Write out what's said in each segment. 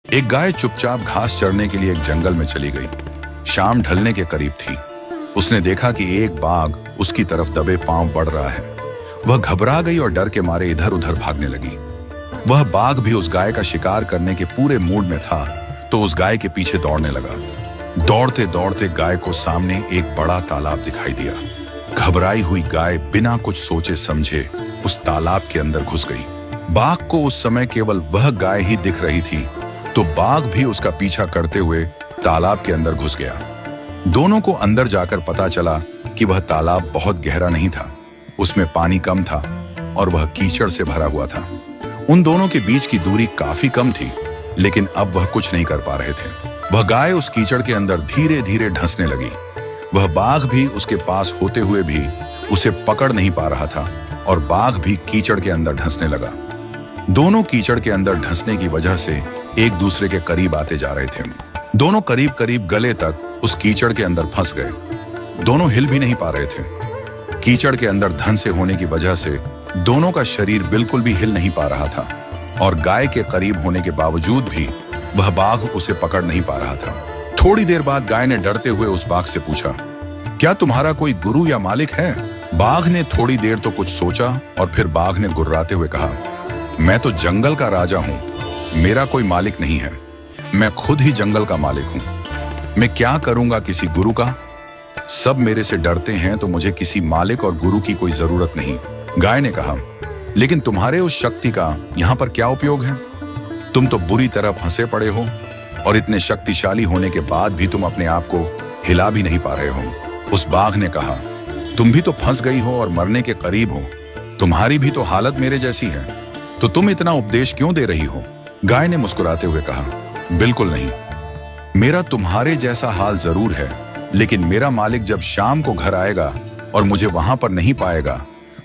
एक गाय चुपचाप घास चरने के लिए एक जंगल में चली गई। शाम ढलने के करीब थी। उसने देखा कि एक बाघ उसकी तरफ दबे पांव बढ़ रहा है। वह घबरा गई और डर के मारे इधर उधर भागने लगी। वह बाघ भी उस गाय का शिकार करने के पूरे मूड में था, तो उस गाय के पीछे दौड़ने लगा। दौड़ते दौड़ते गाय को सामने एक बड़ा तालाब दिखाई दिया। घबराई हुई गाय बिना कुछ सोचे समझे उस तालाब के अंदर घुस गई। बाघ को उस समय केवल वह गाय ही दिख रही थी, तो बाघ भी उसका पीछा करते हुए तालाब के अंदर घुस गया। दोनों को अंदर जाकर पता चला कि वह तालाब बहुत गहरा नहीं था, उसमें पानी कम था और वह कीचड़ से भरा हुआ था। उन दोनों के बीच की दूरी काफी कम थी, लेकिन अब वह कुछ नहीं कर पा रहे थे। वह गाय उस कीचड़ के अंदर धीरे धीरे धंसने लगी। वह बाघ भी उसके पास होते हुए भी उसे पकड़ नहीं पा रहा था और बाघ भी कीचड़ के अंदर धंसने लगा। दोनों कीचड़ के अंदर धंसने की वजह से एक दूसरे के करीब आते जा रहे थे। दोनों करीब करीब गले तक उस कीचड़ के अंदर फंस गए। दोनों हिल भी नहीं पा रहे थे। कीचड़ के अंदर धंसे होने की वजह से दोनों का शरीर बिल्कुल भी हिल नहीं पा रहा था और गाय के करीब होने के बावजूद भी वह बाघ उसे पकड़ नहीं पा रहा था। थोड़ी देर बाद गाय ने डरते हुए उस बाघ से पूछा, क्या तुम्हारा कोई गुरु या मालिक है? बाघ ने थोड़ी देर तो कुछ सोचा और फिर बाघ ने गुर्राते हुए कहा, मैं तो जंगल का राजा हूं, मेरा कोई मालिक नहीं है, मैं खुद ही जंगल का मालिक हूं। मैं क्या करूंगा किसी गुरु का? सब मेरे से डरते हैं, तो मुझे किसी मालिक और गुरु की कोई जरूरत नहीं। गाय ने कहा, लेकिन तुम्हारे उस शक्ति का यहाँ पर क्या उपयोग है? तुम तो बुरी तरह फंसे पड़े हो और इतने शक्तिशाली होने के बाद भी तुम अपने आप को हिला भी नहीं पा रहे हो। उस बाघ ने कहा, तुम भी तो फंस गई हो और मरने के करीब हो, तुम्हारी भी तो हालत मेरे जैसी है, तो तुम इतना उपदेश क्यों दे रही हो? गाय ने मुस्कुराते हुए कहा, बिल्कुल नहीं, मेरा तुम्हारे जैसा हाल जरूर है, लेकिन मेरा मालिक जब शाम को घर आएगा और मुझे वहां पर नहीं पाएगा,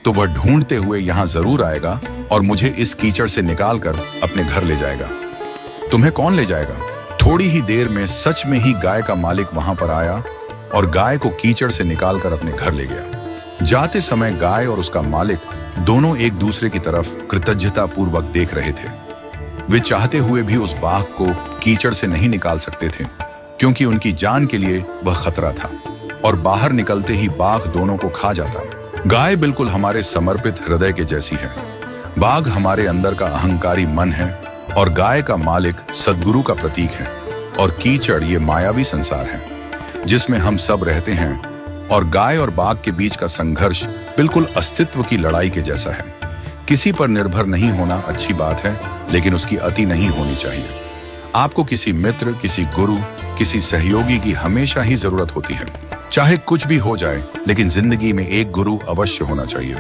तो वह ढूंढते हुए यहां जरूर आएगा और मुझे इस कीचड़ से निकालकर अपने घर ले जाएगा। तुम्हें कौन ले जाएगा? थोड़ी ही देर में सच में ही गाय का मालिक वहां पर आया और गाय को कीचड़ से निकालकर अपने घर ले गया। जाते समय गाय और उसका मालिक दोनों एक दूसरे की तरफ कृतज्ञता पूर्वक देख रहे थे। वे चाहते हुए भी उस बाघ को कीचड़ से नहीं निकाल सकते थे, क्योंकि उनकी जान के लिए वह खतरा था और बाहर निकलते ही बाघ दोनों को खा जाता। गाय बिल्कुल हमारे समर्पित हृदय के जैसी है। बाघ हमारे अंदर का अहंकारी मन है और गाय का मालिक सद्गुरु का प्रतीक है और कीचड़ ये मायावी संसार है जिसमें हम सब रहते हैं। और गाय और बाघ के बीच का संघर्ष बिल्कुल अस्तित्व की लड़ाई के जैसा है। किसी पर निर्भर नहीं होना अच्छी बात है, लेकिन उसकी अति नहीं होनी चाहिए। आपको किसी मित्र, किसी गुरु, किसी सहयोगी की हमेशा ही जरूरत होती है। चाहे कुछ भी हो जाए, लेकिन जिंदगी में एक गुरु अवश्य होना चाहिए।